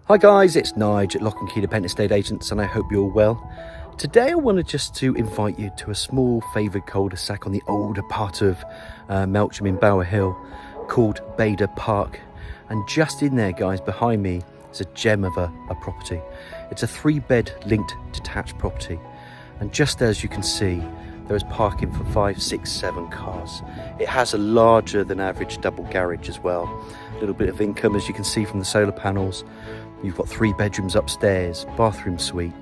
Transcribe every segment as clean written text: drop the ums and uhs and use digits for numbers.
Hi guys, it's Nige at Lock and Key Independent Estate Agents, and I hope you're well. Today I wanted just to invite you to a small favoured cul-de-sac on the older part of Melksham in Bowerhill called Bader Park. And just in there, guys, behind me is a gem of a property. It's a 3-bed linked detached property, and just as you can see, there is parking for 5, 6, 7 cars. It has a larger than average double garage as well. A little bit of income, as you can see from the solar panels. You've got 3 bedrooms upstairs, bathroom suite.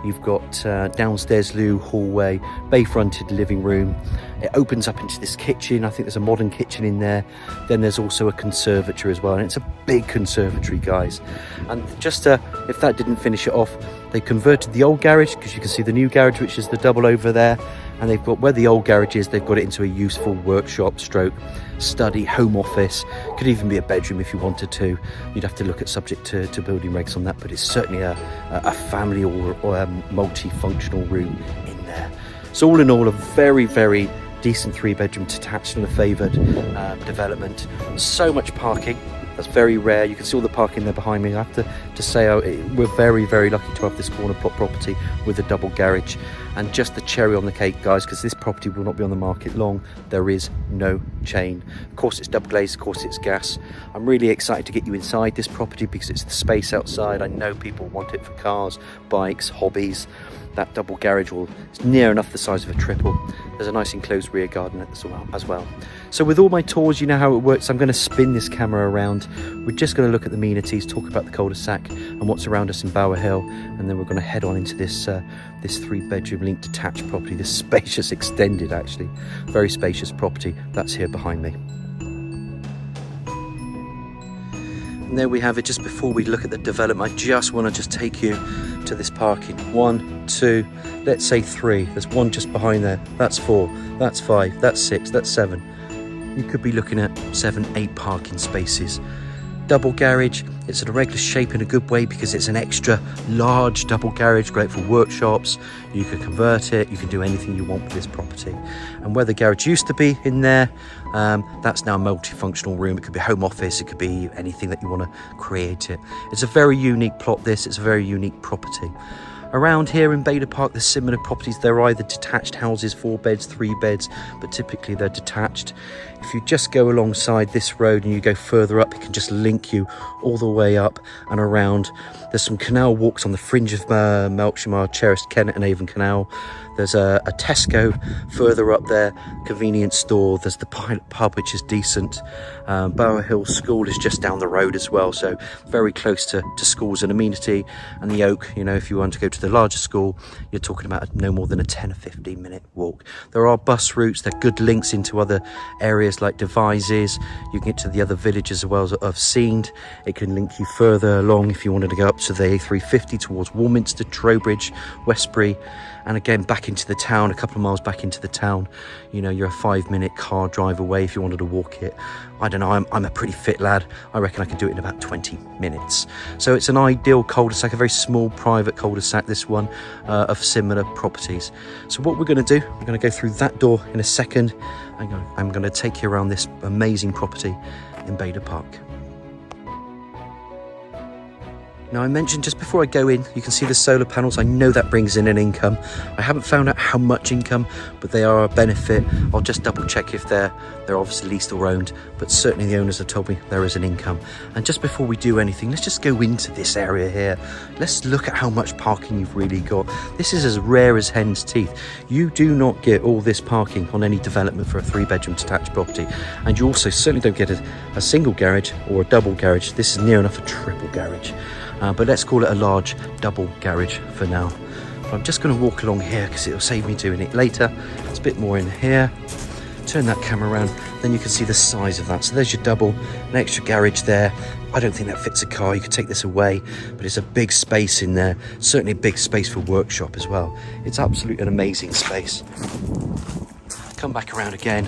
You've got downstairs loo, hallway, bay-fronted living room. It opens up into this kitchen. I think there's a modern kitchen in there. Then there's also a conservatory as well, and it's a big conservatory, guys. And just if that didn't finish it off, they converted the old garage, because you can see the new garage, which is the double over there. And they've got, where the old garage is, they've got it into a useful workshop stroke study, home office. Could even be a bedroom if you wanted to. You'd have to look at subject to building regs on that, but it's certainly a family or a multifunctional room in there. So all in all, a very, very decent 3-bedroom detached and a favoured development. So much parking. That's very rare. You can see all the parking there behind me. I have to say we're very, very lucky to have this corner plot property with a double garage. And just the cherry on the cake, guys, because this property will not be on the market long, there is no chain. Of course it's double glazed, of course it's gas. I'm really excited to get you inside this property because it's the space outside. I know people want it for cars, bikes, hobbies. That double garage is near enough the size of a triple. There's a nice enclosed rear garden as well. So with all my tours, you know how it works. I'm going to spin this camera around. We're just going to look at the amenities, talk about the cul-de-sac and what's around us in Bowerhill, and then we're going to head on into this 3-bedroom linked detached property, this spacious extended, actually very spacious property that's here behind me. And there we have it. Just before we look at the development, I just want to take you to this parking. 1, 2, let's say 3. There's 1 just behind there. That's 4, that's 5, that's 6, that's 7. You could be looking at 7, 8 parking spaces. Double garage, it's at a regular shape in a good way because it's an extra large double garage, great for workshops. You can convert it, you can do anything you want with this property. And where the garage used to be in there, that's now a multifunctional room. It could be a home office, it could be anything that you want to create it. It's a very unique plot, it's a very unique property. Around here in Bader Park, there's similar properties. They're either detached houses, 4 beds, 3 beds, but typically they're detached. If you just go alongside this road and you go further up, it can just link you all the way up and around. There's some canal walks on the fringe of Melksham, our cherished Kennet Avon canal. There's a Tesco further up there, convenience store. There's the Pilot pub, which is decent. Bowerhill School is just down the road as well, so very close to schools and amenity. And the Oak, you know, if you want to go to the larger school, you're talking about no more than a 10 or 15 minute walk. There are bus routes, there are good links into other areas like Devizes. You can get to the other villages as well as of Seend. It can link you further along if you wanted to go up to the A350 towards Warminster, Trowbridge, Westbury, and again back into the town, a couple of miles back into the town. You know, you're a 5-minute car drive away if you wanted to walk it. I don't know, I'm a pretty fit lad. I reckon I could do it in about 20 minutes. So it's an ideal cul-de-sac, a very small private cul-de-sac, this one, of similar properties. So what we're going to do, we're going to go through that door in a second. I'm going to take you around this amazing property in Bader Park. Now, I mentioned just before I go in, you can see the solar panels. I know that brings in an income. I haven't found out how much income, but they are a benefit. I'll just double check if they're obviously leased or owned, but certainly the owners have told me there is an income. And just before we do anything, let's just go into this area here. Let's look at how much parking you've really got. This is as rare as hen's teeth. You do not get all this parking on any development for a 3-bedroom detached property. And you also certainly don't get a single garage or a double garage. This is near enough a triple garage. But let's call it a large double garage for now. But I'm just going to walk along here because it'll save me doing it later. There's a bit more in here. Turn that camera around, then you can see the size of that. So there's your double, an extra garage there. I don't think that fits a car. You could take this away, but it's a big space in there. Certainly a big space for workshop as well. It's absolutely an amazing space. Come back around again.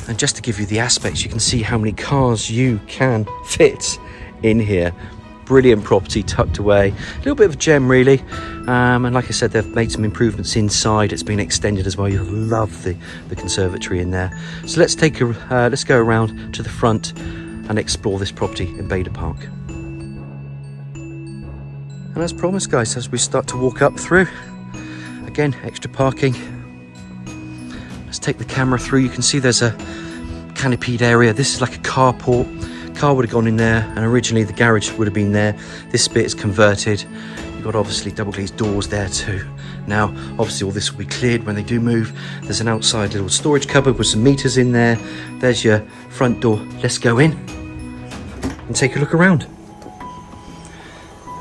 And just to give you the aspects, you can see how many cars you can fit in here. Brilliant property tucked away, a little bit of a gem really, and like I said, they've made some improvements inside. It's been extended as well. You'll love the conservatory in there. So let's go around to the front and explore this property in Bader Park. And as promised, guys, as we start to walk up through, again, extra parking. Let's take the camera through. You can see there's a canopied area. This is like a carport. Car would have gone in there, and originally the garage would have been there. This bit is converted. You've got obviously double glazed doors there too. Now, obviously all this will be cleared when they do move. There's an outside little storage cupboard with some meters in there. There's your front door. Let's go in and take a look around.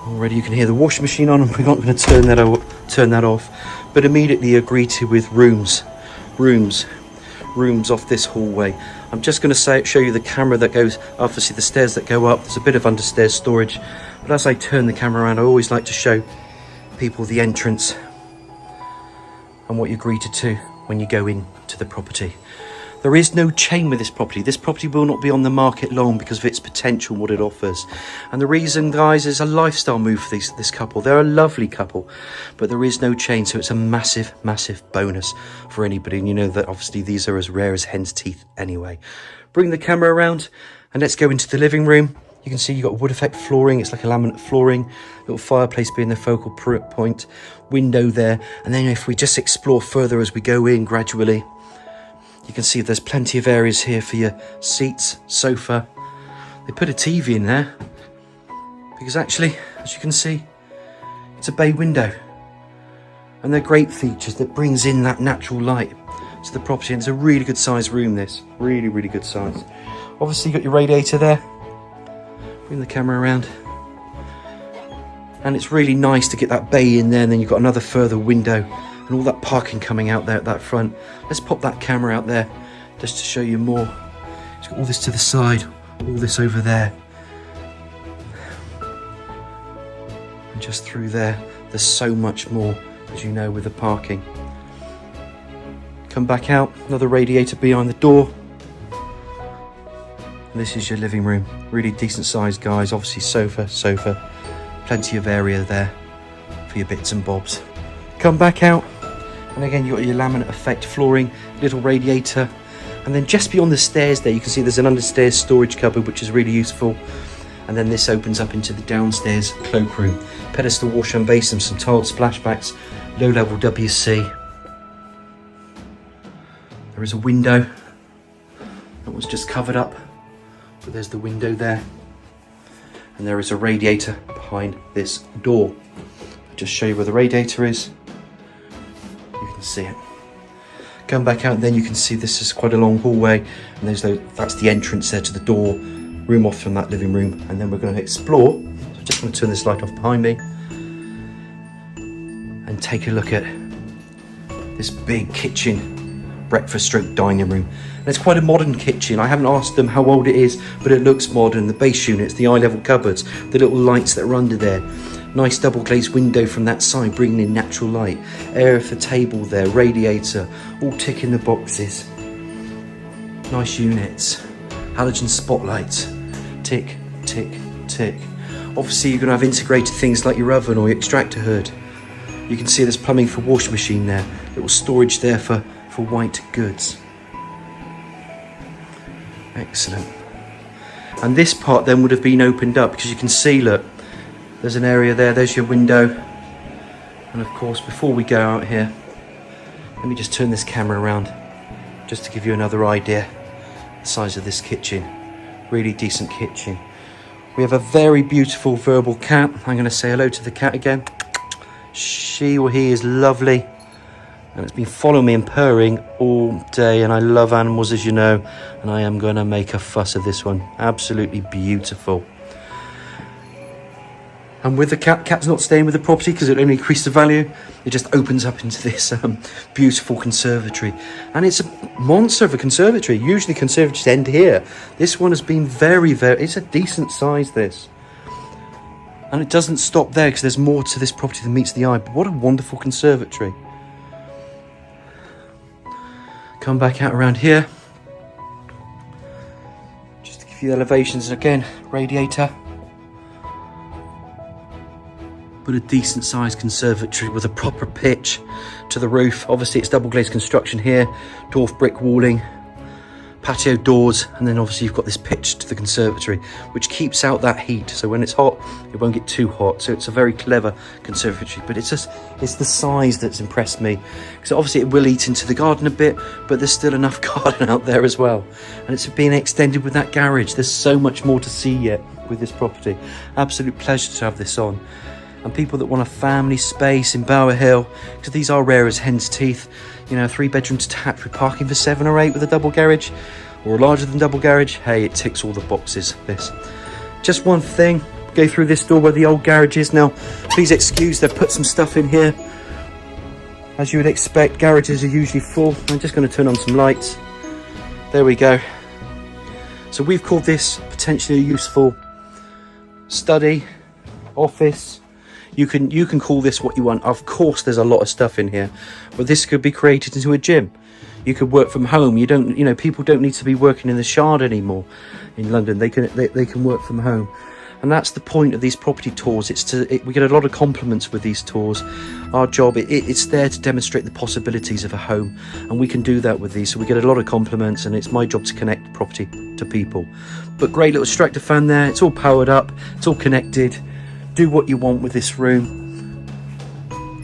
Already you can hear the washing machine on, and we're not going to turn that off. But immediately you're greeted with rooms off this hallway. I'm just going to show you the camera that goes, obviously the stairs that go up. There's a bit of understairs storage, but as I turn the camera around, I always like to show people the entrance and what you're greeted to when you go into the property. There is no chain with this property. This property will not be on the market long because of its potential, what it offers. And the reason, guys, is a lifestyle move for this couple. They're a lovely couple, but there is no chain, so it's a massive, massive bonus for anybody. And you know that obviously these are as rare as hen's teeth anyway. Bring the camera around and let's go into the living room. You can see you've got wood effect flooring. It's like a laminate flooring, little fireplace being the focal point, window there. And then if we just explore further as we go in gradually, you can see there's plenty of areas here for your seats, sofa. They put a TV in there because actually, as you can see, it's a bay window. And they're great features that brings in that natural light to the property. And it's a really good size room, this. Really, really good size. Obviously, you've got your radiator there. Bring the camera around. And it's really nice to get that bay in there, and then you've got another further window. And all that parking coming out there at that front. Let's pop that camera out there just to show you more. It's got all this to the side, all this over there. And just through there, there's so much more, as you know, with the parking. Come back out, another radiator behind the door. And this is your living room. Really decent size, guys. Obviously sofa. Plenty of area there for your bits and bobs. Come back out. And again, you've got your laminate effect flooring, little radiator. And then just beyond the stairs there, you can see there's an understairs storage cupboard, which is really useful. And then this opens up into the downstairs cloakroom. Pedestal washer and basin, some tiled splashbacks, low level WC. There is a window that was just covered up, but there's the window there. And there is a radiator behind this door. I'll just show you where the radiator is. You can see it. Come back out, and then you can see this is quite a long hallway, and that's the entrance there to the door, room off from that living room. And then we're going to explore. So I'm just going to turn this light off behind me and take a look at this big kitchen, breakfast stroke dining room. And it's quite a modern kitchen. I haven't asked them how old it is, but it looks modern. The base units, the eye level cupboards, the little lights that are under there. Nice double glazed window from that side, bringing in natural light. Area for table there, radiator, all ticking the boxes. Nice units. Halogen spotlights. Tick, tick, tick. Obviously you're going to have integrated things like your oven or your extractor hood. You can see there's plumbing for washing machine there. Little storage there for white goods. Excellent. And this part then would have been opened up because you can see, look, there's an area there, there's your window. And of course, before we go out here, let me just turn this camera around just to give you another idea the size of this kitchen. Really decent kitchen. We have a very beautiful verbal cat. I'm going to say hello to the cat again. She or he is lovely, and it's been following me and purring all day, and I love animals, as you know, and I am going to make a fuss of this one. Absolutely beautiful. And with the cat's not staying with the property because it only increased the value. It just opens up into this beautiful conservatory. And it's a monster of a conservatory. Usually conservatories end here. This one has been very, it's a decent size, this. And it doesn't stop there because there's more to this property than meets the eye. But what a wonderful conservatory. Come back out around here. Just to give you the elevations again. Radiator. But a decent sized conservatory with a proper pitch to the roof. Obviously it's double glazed construction here, dwarf brick walling, patio doors, and then obviously you've got this pitch to the conservatory, which keeps out that heat, so when it's hot it won't get too hot. So it's a very clever conservatory, but it's the size that's impressed me, because obviously it will eat into the garden a bit, but there's still enough garden out there as well, and it's being extended with that garage. There's so much more to see yet with this property. Absolute pleasure to have this on. And people that want a family space in Bowerhill, because these are rare as hen's teeth, you know, a 3-bedroom detached with parking for 7 or 8 with a double garage, or a larger than double garage, hey, it ticks all the boxes, this. Just one thing, go through this door where the old garage is. Now, please excuse, they've put some stuff in here. As you would expect, garages are usually full. I'm just going to turn on some lights. There we go. So we've called this potentially a useful study, office. You can call this what you want. Of course, there's a lot of stuff in here, but this could be created into a gym. You could work from home. You know, people don't need to be working in the Shard anymore in London. They can work from home, and that's the point of these property tours. We get a lot of compliments with these tours. Our job, it's there to demonstrate the possibilities of a home, and we can do that with these. So we get a lot of compliments, and it's my job to connect property to people. But great little extractor fan there. It's all powered up. It's all connected. Do what you want with this room,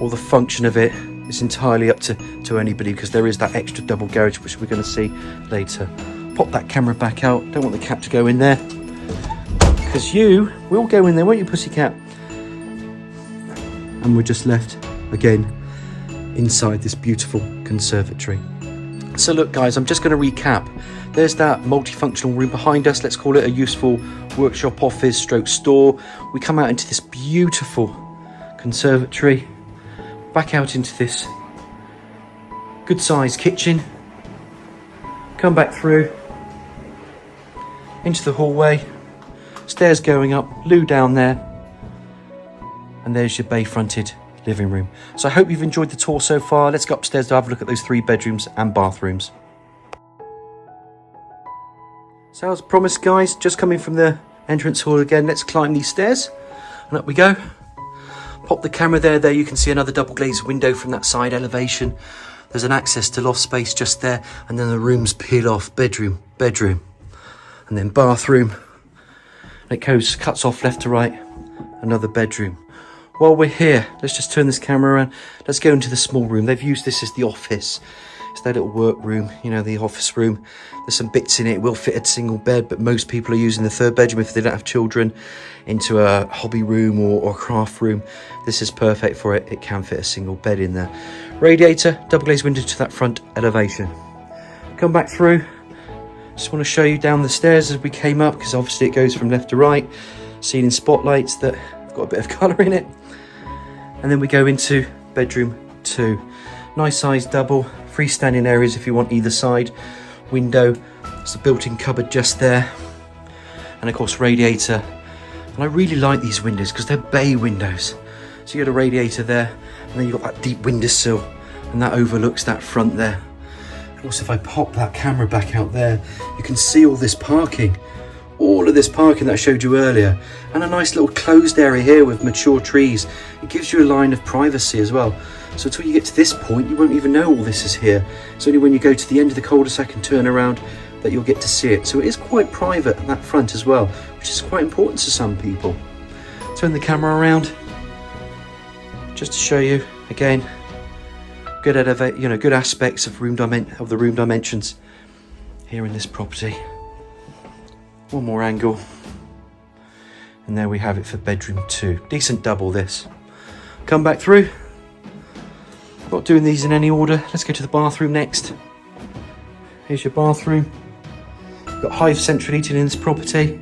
or the function of it is entirely up to anybody, because there is that extra double garage, which we're going to see later. Pop that camera back out. Don't want the cat to go in there, because you will go in there, won't you, pussycat? And we're just left again inside this beautiful conservatory. So look guys, I'm just going to recap. There's that multifunctional room behind us. Let's call it a useful workshop, office, stroke store. We come out into this beautiful conservatory, back out into this good sized kitchen, come back through into the hallway, stairs going up, loo down there, and there's your bay fronted living room. So I hope you've enjoyed the tour so far. Let's go upstairs to have a look at those 3 bedrooms and bathrooms. So as promised guys, just coming from the entrance hall again, let's climb these stairs, and up we go. Pop the camera there you can see another double glazed window from that side elevation. There's an access to loft space just there, and then the rooms peel off. Bedroom, and then bathroom, and it cuts off left to right, another bedroom. While we're here, let's just turn this camera around. Let's go into the small room. They've used this as the office. It's their little work room, you know, the office room. There's some bits in it. It will fit a single bed, but most people are using the 3rd bedroom if they don't have children into a hobby room or a craft room. This is perfect for it. It can fit a single bed in there. Radiator, double glazed window to that front elevation. Come back through. Just want to show you down the stairs as we came up, because obviously it goes from left to right. Ceiling spotlights that have got a bit of colour in it. And then we go into bedroom 2. Nice size double, freestanding areas if you want either side. Window, there's a built-in cupboard just there. And of course radiator. And I really like these windows because they're bay windows. So you got a radiator there, and then you've got that deep windowsill, and that overlooks that front there. And also if I pop that camera back out there, you can see all this parking. All of this parking that I showed you earlier, and a nice little closed area here with mature trees. It gives you a line of privacy as well. So until you get to this point, you won't even know all this is here. It's only when you go to the end of the cul-de-sac and turn around that you'll get to see it. So it is quite private at that front as well, which is quite important to some people. Turn the camera around just to show you again. Good good aspects of the room dimensions here in this property. One more angle, and there we have it for bedroom 2. Decent double this. Come back through. Not doing these in any order. Let's go to the bathroom next. Here's your bathroom. Got Hive central heating in this property.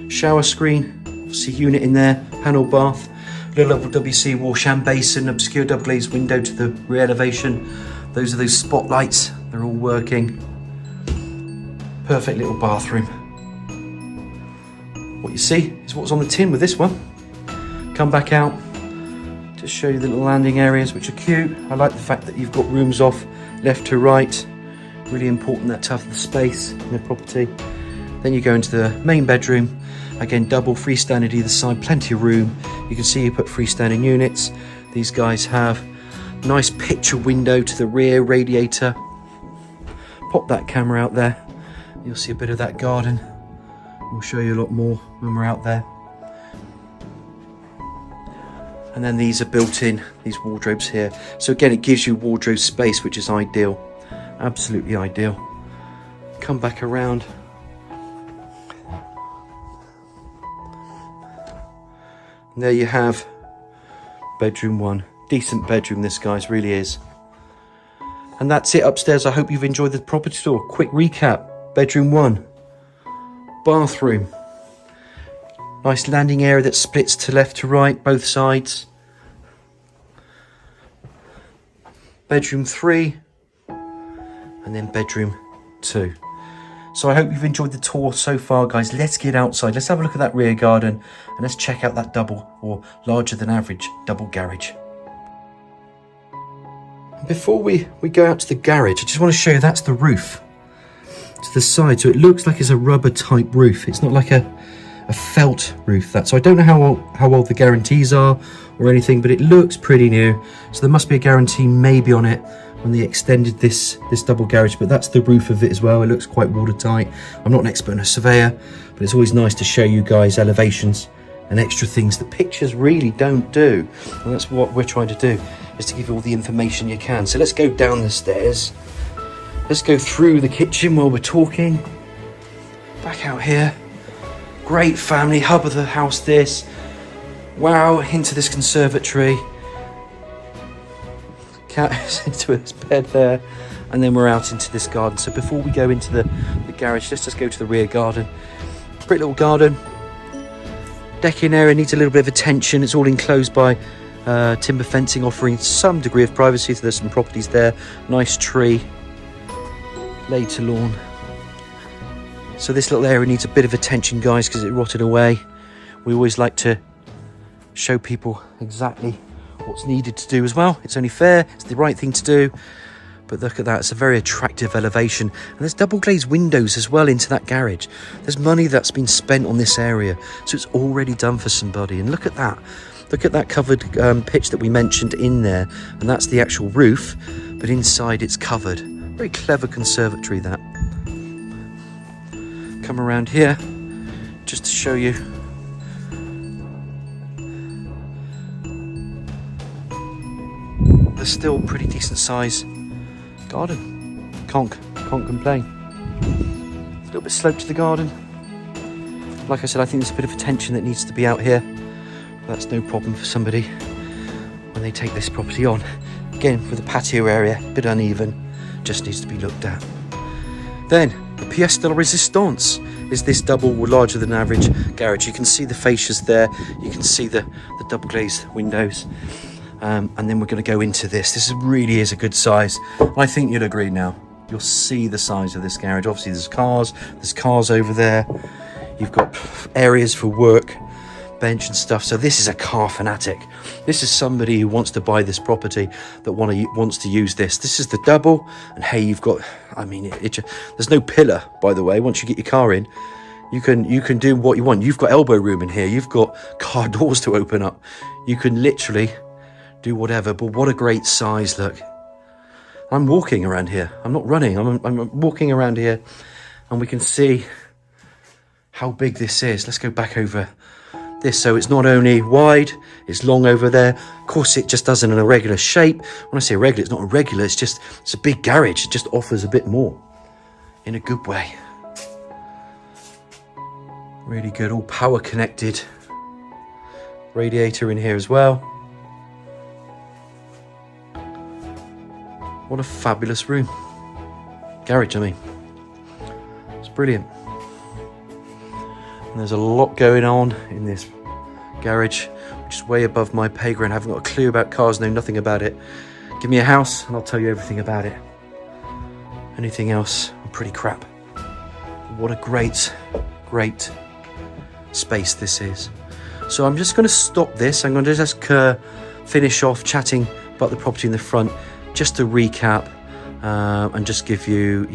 Shower screen, obviously unit in there. Panel bath. Little level WC wash and basin. Obscure double glazed window to the rear elevation. Those are those spotlights. They're all working. Perfect little bathroom. What you see is what's on the tin with this one. Come back out, just show you the little landing areas, which are cute. I like the fact that you've got rooms off left to right. Really important that to have the space in the property. Then you go into the main bedroom. Again, double freestanding either side, plenty of room. You can see you put freestanding units. These guys have nice picture window to the rear, radiator. Pop that camera out there. You'll see a bit of that garden. We'll show you a lot more when we're out there. And then these are built in, these wardrobes here. So again, it gives you wardrobe space, which is ideal. Absolutely ideal. Come back around. And there you have bedroom 1. Decent bedroom this, guys, really is. And that's it upstairs. I hope you've enjoyed the property tour. Quick recap. Bedroom 1. Bathroom. Nice landing area that splits to left to right, both sides. Bedroom 3. And then bedroom 2. So I hope you've enjoyed the tour so far, guys. Let's get outside. Let's have a look at that rear garden. And let's check out that double, or larger than average, double garage. Before we go out to the garage, I just want to show you that's the roof. To the side, so it looks like it's a rubber type roof. It's not like a felt roof. So I don't know how old the guarantees are or anything, but it looks pretty new. So there must be a guarantee maybe on it when they extended this double garage, but that's the roof of it as well. It looks quite watertight. I'm not an expert and a surveyor, but it's always nice to show you guys elevations and extra things that pictures really don't do. And that's what we're trying to do, is to give you all the information you can. So let's go down the stairs. Let's go through the kitchen while we're talking. Back out here. Great family hub of the house this. Wow, into this conservatory. Cat is into his bed there. And then we're out into this garden. So before we go into the garage, let's just go to the rear garden. Great little garden. Decking area needs a little bit of attention. It's all enclosed by timber fencing, offering some degree of privacy. So there's some properties there. Nice tree. Later lawn. So this little area needs a bit of attention, guys, because it rotted away. We always like to show people exactly what's needed to do as well. It's only fair, it's the right thing to do. But look at that, it's a very attractive elevation. And there's double glazed windows as well into that garage. There's money that's been spent on this area, so it's already done for somebody. And look at that. Look at that covered pitch that we mentioned in there. And that's the actual roof, but inside it's covered. Very clever conservatory, that. Come around here just to show you there's still pretty decent size garden. Can't complain. A little bit sloped to the garden. Like I said, I think there's a bit of attention that needs to be out here. That's no problem for somebody when they take this property on. Again, with the patio area, a bit uneven, just needs to be looked at. Then the pièce de la résistance is this double or larger than average garage. You can see the fascias there. You can see the double glazed windows. And then we're going to go into this. This really is a good size. I think you'll agree now. You'll see the size of this garage. Obviously there's cars over there. You've got areas for work, bench and stuff. So this is a car fanatic. This is somebody who wants to buy this property, that wants to use this. This is the double, and hey, you've got, I mean, there's no pillar, by the way. Once you get your car in, you can do what you want. You've got elbow room in here. You've got car doors to open up. You can literally do whatever. But what a great size! Look, I'm walking around here. I'm not running. I'm walking around here, and we can see how big this is. Let's go back over this. So it's not only wide, it's long over there. Of course, it just does it in a regular shape. When I say irregular, it's not irregular. It's a big garage. It just offers a bit more in a good way. Really good. All power connected. Radiator in here as well. What a fabulous room. Garage, I mean. It's brilliant. And there's a lot going on in this garage, which is way above my pay grade. I haven't got a clue about cars, know nothing about it. Give me a house and I'll tell you everything about it. Anything else, I'm pretty crap. What a great space this is. So I'm just going to stop this. I'm going to just finish off chatting about the property in the front, just to recap and just give you,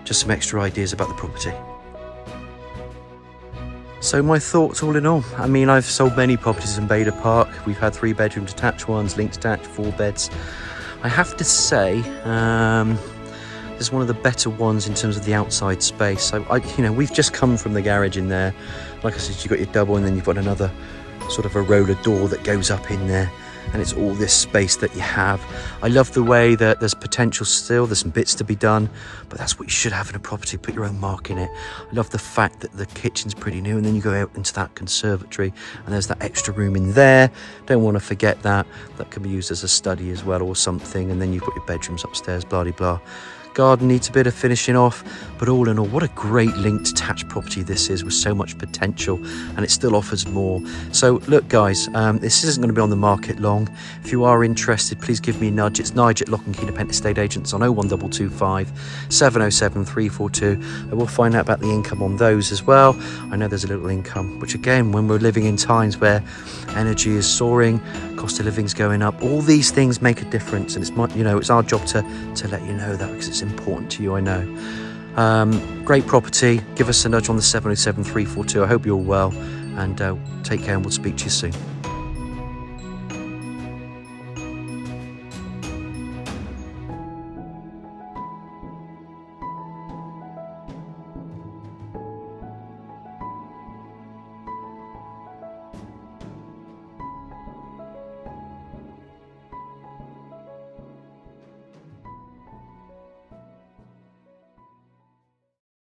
just some extra ideas about the property. So my thoughts all in all, I mean, I've sold many properties in Bader Park. We've had 3-bedroom detached ones, linked detached, 4 beds. I have to say, is one of the better ones in terms of the outside space. So we've just come from the garage in there. Like I said, you've got your double, and then you've got another sort of a roller door that goes up in there, and it's all this space that you have. I love the way that there's potential still, there's some bits to be done, but that's what you should have in a property, put your own mark in it. I love the fact that the kitchen's pretty new, and then you go out into that conservatory and there's that extra room in there. Don't want to forget that can be used as a study as well or something, and then you've got your bedrooms upstairs, blah de blah. Garden needs a bit of finishing off, but all in all, what a great linked detached property this is, with so much potential, and it still offers more. So look guys, this isn't going to be on the market long. If you are interested, please give me a nudge. It's Nigel at Lock and Key Independent Estate Agents on 01225 707 342, and we'll find out about the income on those as well. I know there's a little income, which again, when we're living in times where energy is soaring, cost of living's going up, all these things make a difference, and it's our job to let you know that, because it's important to you, I know. Great property. Give us a nudge on the 707 342. I hope you're well, and take care, and we'll speak to you soon.